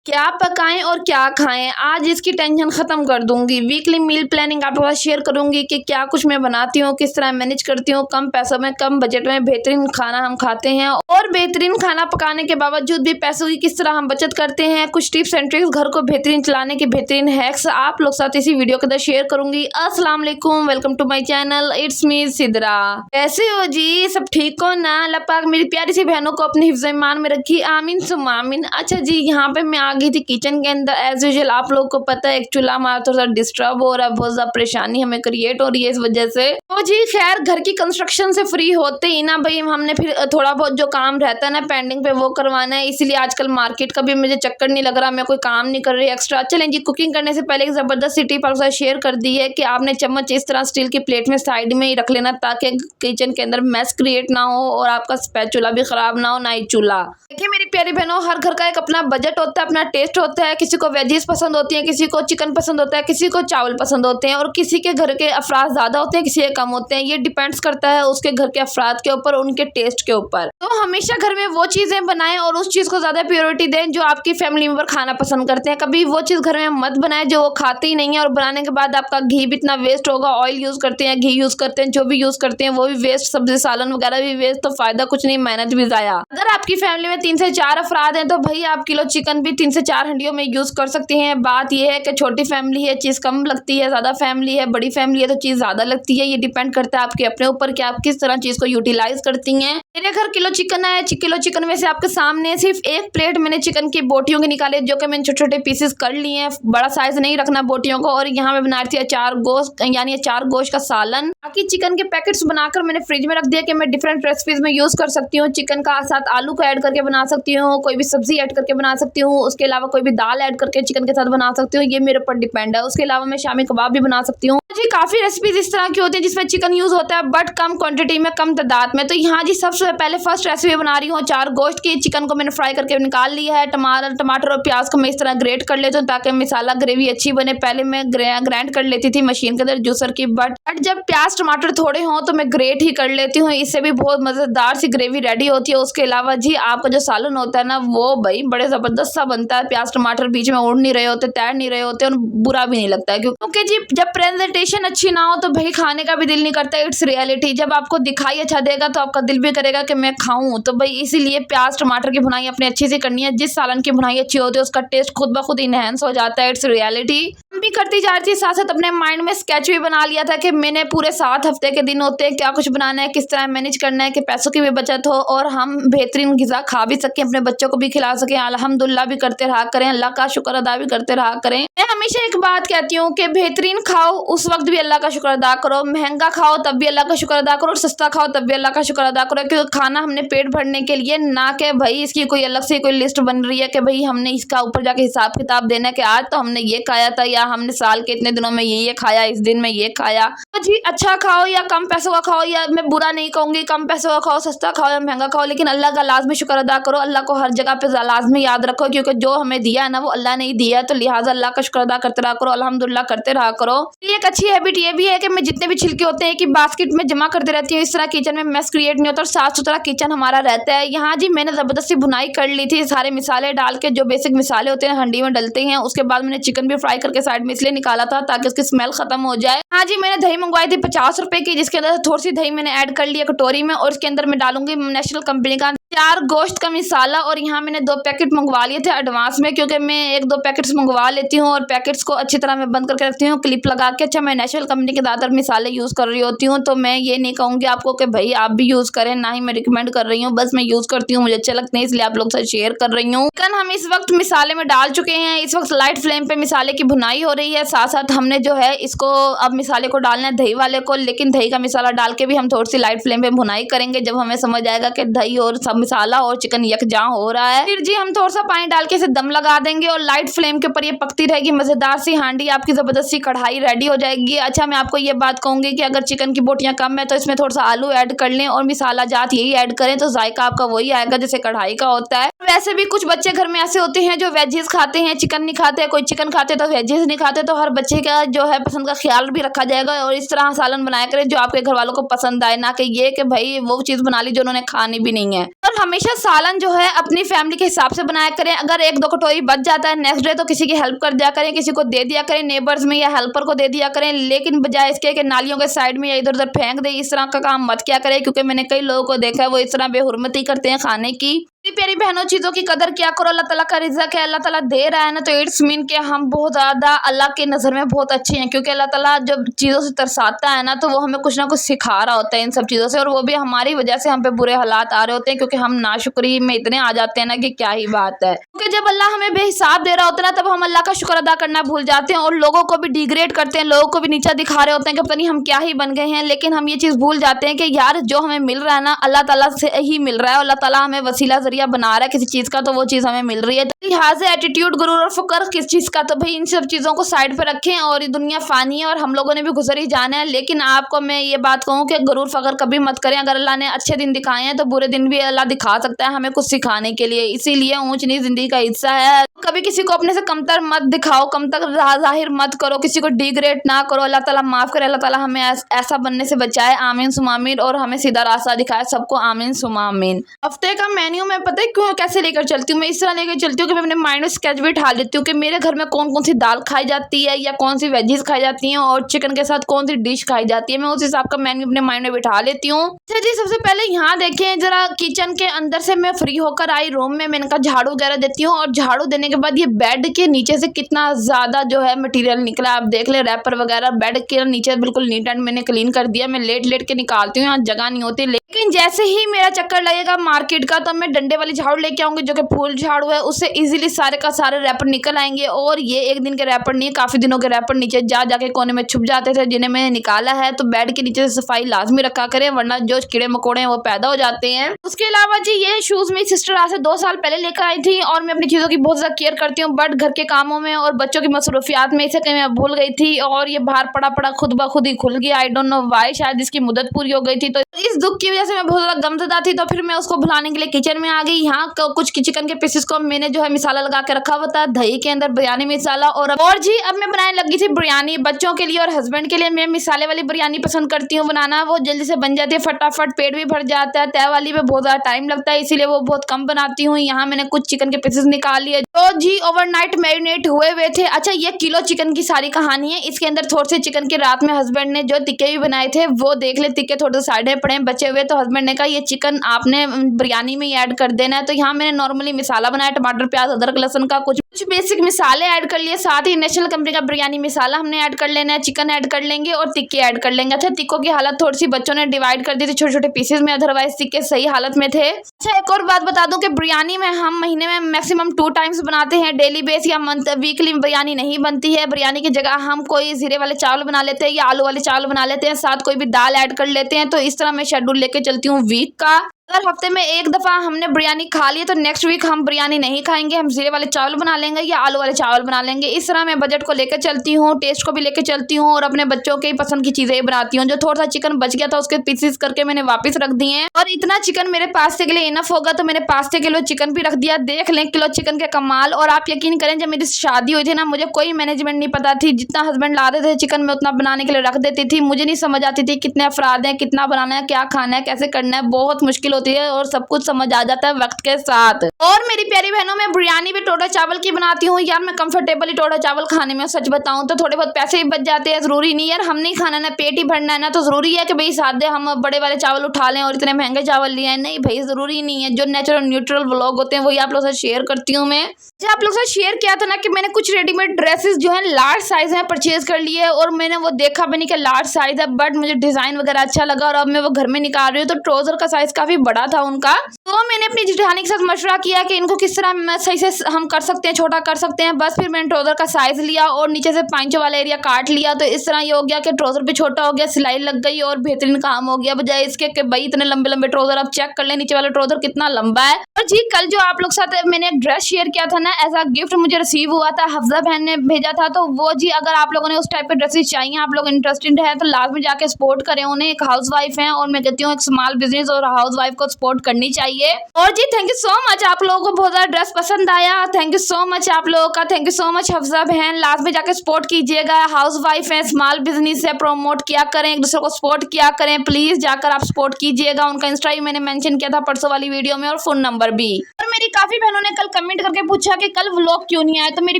क्या पकाएं और क्या खाएं, आज इसकी टेंशन खत्म कर दूंगी। वीकली मील प्लानिंग आपके पास शेयर करूंगी कि क्या कुछ मैं बनाती हूँ, किस तरह मैनेज करती हूँ, कम पैसों में कम बजट में बेहतरीन खाना हम खाते हैं और बेहतरीन खाना पकाने के बावजूद भी पैसों की किस तरह हम बचत करते हैं। कुछ टिप्स एंड ट्रिक्स घर को बेहतरीन चलाने के बेहतरीन हैक्स आप लोग साथ इसी वीडियो के अंदर शेयर करूंगी। अस्सलाम वालेकुम, welcome to my channel, it's me Sidra. कैसे हो जी, सब ठीक हो ना? अल्लाह पाक मेरी प्यारी सी बहनों को अपने हिफ्ज़ ईमान में रखी, आमीन सुम्मा आमीन। अच्छा जी, यहाँ पे मैं आ गई थी किचन के अंदर। एज यूजुअल आप लोगों को पता है एक चूल्हा हमारा थोड़ा सा डिस्टर्ब हो रहा है, बहुत ज़्यादा परेशानी हमें क्रिएट हो रही है इस वजह से। तो जी खैर, घर की कंस्ट्रक्शन से फ्री होते ही ना भाई हमने फिर थोड़ा बहुत जो काम रहता है ना पेंडिंग पे वो करवाना है, इसलिए आजकल मार्केट का भी मुझे चक्कर नहीं लग रहा, मैं कोई काम नहीं कर रही एक्स्ट्रा। चलें जी, कुकिंग करने से पहले एक ज़बरदस्त सी टिप आपके साथ शेयर कर दी है कि आपने चम्मच इस तरह स्टील की प्लेट में साइड में ही रख लेना ताकि किचन के अंदर मैस क्रिएट ना हो और आपका स्पैचुला भी खराब ना हो, ना ही चूल्हा। देखिए मेरी प्यारी बहनों, हर घर का एक अपना बजट होता है, अपना टेस्ट होता है। किसी को वेजीज पसंद होती है, किसी को चिकन पसंद होता है, किसी को चावल पसंद होते हैं और किसी के घर के अफराद ज़्यादा होते हैं, किसी के कम होते हैं। ये डिपेंड्स करता है उसके घर के अफराद के ऊपर, उनके टेस्ट के ऊपर। तो हमेशा घर में वो चीज़ें बनाएं और उस चीज़ को ज़्यादा प्रायोरिटी दें जो आपकी फैमिली मेंबर खाना पसंद करते हैं। कभी वो चीज़ घर में मत बनाएं जो वो खाते ही नहीं है और बनाने के बाद आपका घी भी इतना वेस्ट होगा। ऑयल यूज़ करते हैं, घी यूज़ करते हैं, जो भी यूज़ करते हैं वो भी वेस्ट, सब्जी सालन वगैरह भी वेस्ट, तो फायदा कुछ नहीं, मेहनत भी ज़ाया। अगर आपकी फैमिली में 3 से 4 अफराद हैं तो भाई आप किलो चिकन भी 3 से 4 हंडियों में यूज़ कर सकती हैं। बात यह है कि छोटी फैमिली है चीज़ कम लगती है, ज़्यादा फैमिली है बड़ी फैमिली है तो चीज़ ज़्यादा लगती है। ये डिपेंड करता है आपके अपने ऊपर कि आप किस तरह चीज़ को यूटिलाइज करती हैं। मेरे घर किलो चिकन है, किलो चिकन में से आपके सामने सिर्फ एक प्लेट मैंने चिकन की बोटियों के निकाले जो कि मैंने छोटे छोटे पीसेस कर लिए हैं। बड़ा साइज नहीं रखना बोटियों को। और यहाँ मैं बना रही थी अचार गोश्त, यानी अचार गोश्त का सालन। बाकी चिकन के पैकेट्स बनाकर मैंने फ्रिज में रख दिया कि मैं डिफरेंट रेसिपीज में यूज़ कर सकती हूँ। चिकन का साथ आलू को ऐड करके बना सकती हूँ, कोई भी सब्जी ऐड करके बना सकती हूँ, उसके अलावा कोई भी दाल ऐड करके चिकन के साथ बना सकती हूँ, ये मेरे ऊपर डिपेंड है। उसके अलावा मैं शामी कबाब भी बना सकती हूँ। जी काफ़ी रेसिपीज इस तरह की होती हैं जिसमें चिकन यूज़ होता है बट कम क्वांटिटी में, कम तादाद में। तो यहाँ जी सबसे पहले फर्स्ट रेसिपी बना रही हूँ अचार गोश्त की। चिकन को मैंने फ्राई करके निकाल लिया है। टमाटर और प्याज को मैं इस तरह ग्रेट कर लेती हूँ ताकि मसाला ग्रेवी अच्छी बने। पहले मैं ग्राइंड कर लेती थी मशीन के अंदर जूसर की, बट जब प्याज टमाटर थोड़े हों तो मैं ग्रेट ही कर लेती हूँ, इससे भी बहुत मज़ेदार सी ग्रेवी रेडी होती है। उसके अलावा जी आपका जो सालन होता है ना वो भाई बड़े ज़बरदस्त सा बनता है। प्याज टमाटर बीच में उड़ नहीं रहे होते, तैर नहीं रहे होते और बुरा भी नहीं लगता है, क्योंकि जी जब प्रेजेंटेशन अच्छी ना हो तो भाई खाने का भी दिल नहीं करता। It's reality. जब आपको दिखाई अच्छा देगा तो आपका दिल भी करेगा कि मैं खाऊं। तो भाई इसीलिए प्याज टमाटर की भुनाई अपने अच्छे से करनी है। जिस सालन की भुनाई अच्छी होती है उसका टेस्ट खुद ब खुद इनहेंस हो जाता है। It's reality. हम भी करती जा रही थी, साथ साथ अपने माइंड में स्केच भी बना लिया था कि मैंने पूरे 7 हफ्ते के दिन होते हैं, क्या कुछ बनाना है, किस तरह मैनेज करना है कि पैसों की भी बचत हो और हम बेहतरीन ग़िज़ा खा भी सकें, अपने बच्चों को भी खिला सकें। अल्हम्दुलिल्लाह भी करते रहा करें, अल्लाह का शुक्र अदा भी करते रहा करें। मैं हमेशा एक बात कहती हूँ कि बेहतरीन खाओ उस वक्त भी अल्लाह का शुक्र अदा करो, महंगा खाओ तब भी अल्लाह का शुक्र अदा करो और सस्ता खाओ तब भी अल्लाह का शुक्र अदा करो। क्योंकि खाना हमने पेट भरने के लिए, ना कि भाई इसकी कोई अलग से कोई लिस्ट बन रही है कि भाई हमने इसका ऊपर जाके हिसाब किताब देना है कि आज तो हमने ये खाया था या हमने साल के इतने दिनों में ये खाया, इस दिन में ये खाया। तो जी अच्छा खाओ या कम पैसों का खाओ, या मैं बुरा नहीं कहूँगी कम पैसों का खाओ, सस्ता खाओ या महंगा खाओ, लेकिन अल्लाह का लाजमी शुक्र अदा करो। अल्लाह को हर जगह पे लाजमी याद रखो क्योंकि जो हमें दिया है ना वो अल्लाह ने ही दिया है, तो लिहाजा अल्लाह का शुक्र अदा करते रहा करो, अल्हम्दुलिल्लाह करते रहा करो। एक अच्छी हैबिट ये भी है कि मैं जितने भी छिलके होते हैं कि बास्केट में जमा करते रहती हूँ, इस तरह किचन में मैस क्रिएट नहीं होता और साफ सुथरा किचन हमारा रहता है। यहाँ जी मैंने ज़बरदस्ती भुनाई कर ली थी सारे मसाले डाल के, जो बेसिक मसाले होते हैं हंडी में डलते हैं। उसके बाद मैंने चिकन भी फ्राई करके साइड में इसलिए निकाला था ताकि उसकी स्मेल खत्म हो जाए। हाँ जी, मैंने दही मंगवाई थी 50 रुपए की, जिसके अंदर थोड़ी सी दही मैंने ऐड कर लिया कटोरी में और इसके अंदर मैं डालूंगी नेशनल कंपनी का अचार गोश्त का मसाला। और यहाँ मैंने 2 पैकेट मंगवा लिए थे एडवांस में, क्योंकि मैं 1-2 पैकेट्स मंगवा लेती हूँ और पैकेट्स को अच्छी तरह मैं बंद करके रखती हूँ क्लिप लगा के। अच्छा, मैं नेशनल कंपनी के ज़्यादातर मसाले यूज़ कर रही होती हूँ, तो मैं ये नहीं कहूँगी आपको कि भाई आप भी यूज़ करें, ना ही मैं रिकमेंड कर रही हूँ, बस मैं यूज़ करती हूँ, मुझे अच्छे लगते हैं इसलिए आप लोग से शेयर कर रही हूँ। चिकन हम इस वक्त मसाले में डाल चुके हैं, इस वक्त लाइट फ्लेम पे मसाले की भुनाई हो रही है। साथ साथ हमने जो है इसको अब मसाले को डालना है दही वाले को, लेकिन दही का मसाला डाल के भी हम थोड़ी सी लाइट फ्लेम पे भुनाई करेंगे। जब हमें समझ आएगा कि दही और सब मसाला और चिकन यकजां हो रहा है, फिर जी हम थोड़ा सा पानी डाल के इसे दम लगा देंगे और लाइट फ्लेम के ऊपर ये पकती रहेगी। मजेदार सी हांडी, आपकी जबरदस्ती कढ़ाई रेडी हो जाएगी। अच्छा, मैं आपको ये बात कहूंगी कि अगर चिकन की बोटियां कम है तो इसमें थोड़ा सा आलू ऐड कर लें और मसाला जात यही ऐड करें तो जायका आपका वही आएगा जैसे कढ़ाई का होता है। वैसे भी कुछ बच्चे घर में ऐसे होते हैं जो वेजीज खाते हैं, चिकन नहीं खाते, कोई चिकन खाते तो वेजीज नहीं खाते, तो हर बच्चे का जो है पसंद का ख्याल भी रखा जाएगा और इस तरह सालन बनाया करें जो आपके घर वालों को पसंद आए, ना कि ये कि भाई वो चीज़ बना ली जो उन्होंने खानी भी नहीं है। और और हमेशा सालन जो है अपनी फैमिली के हिसाब से बनाया करें। अगर एक दो कटोरी बच जाता है नेक्स्ट डे तो किसी की हेल्प कर दिया करें, किसी को दे दिया करें, नेबर्स में या हेल्पर को दे दिया करें, लेकिन बजाय इसके कि नालियों के साइड में या इधर उधर फेंक दे, इस तरह का काम मत किया करें। क्योंकि मैंने कई लोगों को देखा है वो इस तरह बेहुरमती करते हैं खाने की। प्यारी बहनों, चीज़ों की कदर क्या करो, अल्लाह ताला का रिज़्क़ है, अल्लाह ताला दे रहा है ना, तो इट्स मीन के हम बहुत ज़्यादा अल्लाह के नज़र में बहुत अच्छे हैं। क्योंकि अल्लाह ताला जब चीज़ों से तरसाता है ना तो वो हमें कुछ ना कुछ सिखा रहा होता है इन सब चीज़ों से, और वो भी हमारी वजह से हम पे बुरे हालात आ रहे होते हैं। क्योंकि हम नाशुक्री में इतने आ जाते हैं ना कि क्या ही बात है। क्योंकि जब अल्लाह हमें बेहिसाब दे रहा होता है ना तब हम अल्लाह का शुक्र अदा करना भूल जाते हैं और लोगों को भी डिग्रेड करते हैं, लोगों को भी नीचा दिखा रहे होते हैं कि पता नहीं हम क्या ही बन गए हैं। लेकिन हम ये चीज़ भूल जाते हैं कि यार जो हमें मिल रहा है ना अल्लाह ताला से ही मिल रहा है, और अल्लाह ताला हमें वसीला जरिया बना रहा है किसी चीज़ का, तो वो चीज़ हमें मिल रही है। तो लिहाजा एटीट्यूड, गुरूर और फकर किस चीज़ का, तो भाई इन सब चीज़ों को साइड पर रखें। और ये दुनिया फानी है और हम लोगों ने भी गुजर ही जाना है। लेकिन आपको मैं ये बात कहूँ कि गुरूर फकर कभी मत करें। अगर अल्लाह ने अच्छे दिन दिखाए हैं तो बुरे दिन भी अल्लाह दिखा सकता है हमें कुछ सिखाने के लिए। इसीलिए ऊंच नीच जिंदगी का हिस्सा है। कभी किसी को अपने से कमतर मत दिखाओ, कमतर जाहिर मत करो, किसी को डिग्रेड ना करो। अल्लाह ताला माफ़ करे, अल्लाह ताला हमें ऐसा बनने से बचाए, आमीन सुमा आमीन, और हमें सीधा रास्ता दिखाए सबको, आमीन सुमा आमीन। हफ्ते का मेन्यू मैं पता है क्यों कैसे लेकर चलती हूँ, मैं इस तरह लेकर चलती हूँ कि मैं अपने माइंड में स्केच भी उठा लेती हूँ कि मेरे घर में कौन कौन सी दाल खाई जाती है या कौन सी वेजीज खाई जाती हैं और चिकन के साथ कौन सी डिश खाई जाती है। मैं उस हिसाब का मेन्यू अपने माइंड में बिठा लेती हूँ। अच्छा जी, सबसे पहले यहाँ देखें जरा, किचन के अंदर से मैं फ्री होकर आई रूम में, मैंने कहा झाड़ू वगैरह देती हूँ। और झाड़ू देने के बाद ये बेड के नीचे से कितना ज़्यादा जो है मटेरियल निकला, आप देख ले, रैपर वगैरह बेड के नीचे बिल्कुल नीट एंड मैंने क्लीन कर दिया। मैं लेट लेट के निकालती हूँ, यहाँ जगह नहीं होती। लेकिन जैसे ही मेरा चक्कर लगेगा मार्केट का तो मैं डंडे वाली झाड़ू लेके आऊँगी जो कि फुल झाड़ू है, उससे इजीली सारे का सारे रैपर निकल आएंगे। और ये एक दिन के रैपर नहीं, काफ़ी दिनों के रैपर नीचे जा जाके कोने में छुप जाते थे जिन्हें मैंने निकाला है। तो बेड के नीचे से सफाई लाजमी रखा करें, वरना जो कीड़े मकोड़े हैं वो पैदा हो जाते हैं। उसके अलावा जी ये शूज़ मेरी सिस्टर आज से 2 साल पहले लेकर आई थी, और मैं अपनी चीज़ों की बहुत ज़्यादा केयर करती हूँ, बट घर के कामों में और बच्चों की मसरूफियात में इसे कहीं मैं भूल गई थी और ये बाहर पड़ा पड़ा खुद ब खुद ही खुल गया। आई डोंट नो वाई, शायद इसकी मुद्दत पूरी हो गई थी। तो इस दुख की वजह से मैं बहुत ज़्यादा गमज़दा थी। तो फिर मैं उसको भुलाने के लिए किचन में आ गई। यहाँ कुछ चिकन के पीसेस को मैंने जो है मिसाला लगा के रखा हुआ था, दही के अंदर बिरयानी मसाला। और जी अब मैं बनाने लगी थी बिरयानी बच्चों के लिए और हस्बैंड के लिए। मैं मिसाले वाली बिरयानी पसंद करती हूँ बनाना, वो जल्दी से बन जाती है, फटाफट, पेट भी भर जाता है। तय वाली में बहुत ज़्यादा टाइम लगता है, इसीलिए वो बहुत कम बनाती हूँ। यहाँ मैंने कुछ चिकन के पीसेस निकाल लिए तो जी ओवरनाइट मैरिनेट हुए हुए थे। अच्छा, ये किलो चिकन की सारी कहानी है। इसके अंदर थोड़े से चिकन के रात में हस्बैंड ने जो टिक्के भी बनाए थे वो देख ले, टिक्के थोड़े से साइड में पड़े बचे हुए। तो हस्बैंड ने कहा ये चिकन आपने बिरयानी में ही ऐड कर देना है। तो यहाँ मैंने नॉर्मली मसाला बनाया, टमाटर प्याज अदरक लहसुन का कुछ बेसिक मसाले ऐड कर लिए, साथ ही नेशनल कंपनी का बिरयानी मसाला हमने ऐड कर लेना है, चिकन ऐड कर लेंगे और टिक्के ऐड कर लेंगे। अच्छा, टिक्कों की हालत थोड़ी सी बच्चों ने डिवाइड कर दी थी छोटे छोटे पीसेस में, अदरवाइज टिक्के सही हालत में थे। अच्छा, एक और बात बता दूं कि बिरयानी में हम महीने में मैक्सिमम 2 टाइम्स बनाते हैं, डेली बेस या वीकली बिरयानी नहीं बनती है। बिरयानी की जगह हम कोई जीरे वाले चावल बना लेते हैं या आलू वाले चावल बना लेते हैं, साथ कोई भी दाल ऐड कर लेते हैं। तो इस तरह मैं शेड्यूल लेके चलती हूँ वीक का। अगर हफ्ते में एक दफ़ा हमने बिरयानी खा ली तो नेक्स्ट वीक हम बिरयानी नहीं खाएंगे, हम जीरे वाले चावल बना लेंगे या आलू वाले चावल बना लेंगे। इस तरह मैं बजट को लेकर चलती हूँ, टेस्ट को भी लेकर चलती हूँ और अपने बच्चों के पसंद की चीज़ें बनाती हूँ। जो थोड़ा सा चिकन बच गया था उसके पीसेस करके मैंने वापस रख दिए हैं, और इतना चिकन मेरे पास्ते के लिए इनफ होगा तो मैंने 5 किलो चिकन भी रख दिया। देख लें किलो चिकन के कमाल। और आप यकीन करें, जब मेरी शादी हुई थी ना, मुझे कोई मैनेजमेंट नहीं पता थी। जितना हस्बैंड लाते थे चिकन में उतना बनाने के लिए रख देती थी। मुझे नहीं समझ आती थी कितने अफराद हैं, कितना बनाना है, क्या खाना है, कैसे करना है, बहुत मुश्किल होती है और सब कुछ समझ आ जाता है वक्त के साथ। और मेरी प्यारी बहनों, मैं बिरयानी भी टोटा चावल की बनाती हूँ यार। मैं कंफर्टेबली टोटा चावल खाने में, सच बताऊँ तो थोड़े बहुत पैसे भी बच जाते हैं। जरूरी नहीं यार हम नहीं खाना ना, पेट ही भरना है ना, तो जरूरी है कि भाई सादे हम बड़े वाले चावल उठा लें और इतने महंगे चावल लिए हैं। नहीं भाई, जरूरी नहीं है। जो नेचुरल न्यूट्रल व्लॉग होते हैं वही आप लोग से शेयर करती हूँ मैं। आप लोग से शेयर किया था ना कि मैंने कुछ रेडीमेड ड्रेसेस जो है लार्ज साइज में परचेज कर लिए, और मैंने वो देखा भी नहीं कि लार्ज साइज है, बट मुझे डिजाइन वगैरह अच्छा लगा और अब मैं वो घर में निकाल रही हूँ। तो ट्राउजर का साइज काफी बड़ा था उनका, तो मैंने अपनी जेठानी के साथ मशवरा किया कि इनको किस तरह सही से हम कर सकते हैं, छोटा कर सकते हैं। बस फिर मैंने ट्राउजर का साइज लिया और नीचे से पांचों वाला एरिया काट लिया। तो इस तरह ये हो गया कि ट्राउजर भी छोटा हो गया, सिलाई लग गई और बेहतरीन काम हो गया, बजाय इसके कि भाई इतने लंबे लंबे ट्राउजर। आप चेक कर लें नीचे वाला ट्राउजर कितना लंबा है। और जी कल जो आप लोग साथ मैंने एक ड्रेस शेयर किया था ना, एज अ गिफ्ट मुझे रिसीव हुआ था, हफ्जा बहन ने भेजा था। तो वो जी अगर आप लोगों ने उस टाइप के ड्रेसेस चाहिए, आप लोग इंटरेस्टेड है तो लास्ट में जाके सपोर्ट करें उन्हें। एक हाउस वाइफ है और मैं कहती हूँ एक स्मॉल बिजनेस और हाउस वाइफ वाइफ को सपोर्ट करनी चाहिए। और जी थैंक यू सो मच, आप लोगों को बहुत ज़्यादा ड्रेस पसंद आया, थैंक यू सो मच आप लोगों का, thank you so much. Hafsa बहन लास्ट में जाकर सपोर्ट कीजिएगा, हाउस वाइफ है, स्मॉल बिजनेस है, प्रमोट किया करें, एक दूसरे को सपोर्ट किया करें, प्लीज जाकर आप सपोर्ट कीजिएगा। उनका इंस्टा भी मैंने मेंशन किया था परसों वाली वीडियो में और फोन नंबर भी। और मेरी काफी बहनों ने कल कमेंट करके पूछा कि कल व्लॉग क्यों नहीं आया, तो मेरी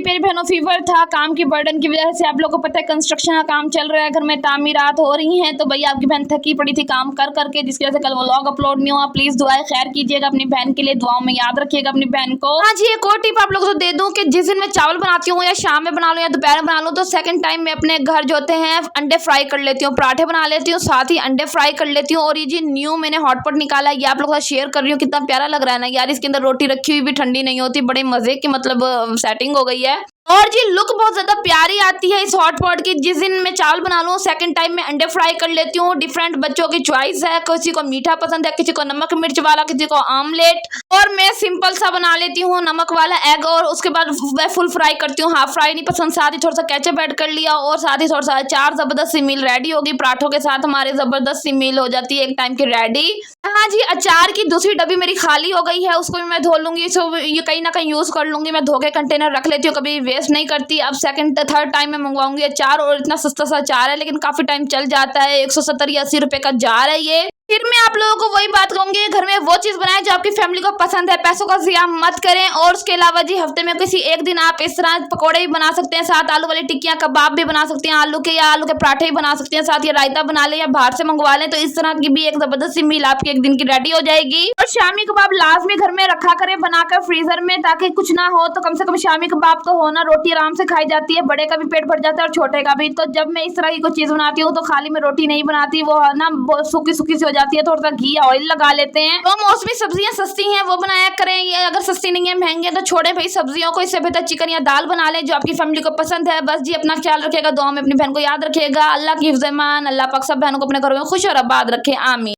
प्यारी बहनों फीवर था, काम की बर्डन की वजह से, आप लोगों को पता है कंस्ट्रक्शन का काम चल रहा है, घर में तामीरात हो रही है, तो भैया आपकी बहन थकी पड़ी थी काम कर करके, जिसकी वजह से कल व्लॉग अपलोड नहीं हुआ। प्लीज दुआएं खैर कीजिएगा अपनी बहन के लिए, दुआओं में याद रखिएगा अपनी बहन को। हाँ जी एक और टिप आप लोगों को दे दूं कि जिस दिन मैं चावल बनाती हूँ या शाम में बना लूँ या दोपहर में बना लूँ, तो सेकंड टाइम मैं अपने घर जो होते हैं अंडे फ्राई कर लेती हूँ, पराठे बना लेती हूँ, साथ ही अंडे फ्राई कर लेती हूँ। और ये जी न्यू मैंने हॉटपॉट निकाला है, ये आप लोगों के साथ शेयर कर रही हूँ, कितना प्यारा लग रहा है ना यार, इसके अंदर रोटी रखी हुई भी ठंडी नहीं होती, बड़े मजे की मतलब सेटिंग हो गई है। और जी लुक बहुत ज्यादा प्यारी आती है इस हॉटपॉट की। जिस दिन मैं चावल बना लूँ सेकंड टाइम में अंडे फ्राई कर लेती हूँ। डिफरेंट बच्चों की चॉइस है, किसी को मीठा पसंद है, किसी को नमक मिर्च वाला, किसी को आमलेट, और मैं सिंपल सा बना लेती हूँ नमक वाला एग, और उसके बाद मैं फुल फ्राई करती हूँ, हाफ फ्राई नहीं पसंद, साथ ही थोड़ा सा केचप ऐड कर लिया, और साथ ही थोड़ा सा अचार, जबरदस्त सी मील रेडी होगी पराठों के साथ, हमारे जबरदस्त सी मील हो जाती है एक टाइम की रेडी। हाँ जी अचार की दूसरी डब्बी मेरी खाली हो गई है, उसको भी मैं धो लूंगी, सो ये कहीं ना कहीं यूज कर लूंगी, मैं धो के कंटेनर रख लेती हूँ, कभी वेस्ट नहीं करती। अब सेकंड थर्ड टाइम में मंगवाऊंगी अचार, और इतना सस्ता सा अचार है लेकिन काफी टाइम चल जाता है, 170 या 80 रुपए का जार है ये। फिर मैं आप लोगों को वही बात कहूंगी, घर में वो चीज बनाएं जो आपकी फैमिली को पसंद है, पैसों का ज़िया मत करें। और उसके अलावा जी हफ्ते में किसी एक दिन आप इस तरह पकौड़े भी बना सकते हैं, साथ आलू वाली टिक्कियां कबाब भी बना सकते हैं, आलू के या आलू के पराठे भी बना सकते हैं, साथ ये रायता बना लें या बाहर से मंगवा लें, तो इस तरह की भी एक जबरदस्त सी मील आपकी एक दिन की रेडी हो जाएगी। और शामी कबाब लास्ट में घर में रखा करें बनाकर फ्रीजर में, ताकि कुछ ना हो तो कम से कम शामी कबाब तो होना, रोटी आराम से खाई जाती है, बड़े का भी पेट भर जाता है और छोटे का भी। तो जब मैं इस तरह की कोई चीज बनाती हूँ तो खाली मैं रोटी नहीं बनाती, वो ना सूखी सूखी सी हो जाती है, थोड़ा सा घी ऑयल लगा लेते हैं। तो मौसमी सब्जियां सस्ती हैं वो बनाया करें, ये अगर सस्ती नहीं है महंगी है तो छोड़े भाई सब्जियों को, इससे बेहतर चिकन या दाल बना लें जो आपकी फैमिली को पसंद है। बस जी अपना ख्याल रखिएगा, दुआ में अपनी बहन को याद रखिएगा, अल्लाह की हिफ्ज़-ए-मान, अल्लाह पाक सब बहनों को अपने घरों में खुश और आबाद रखे, आमीन।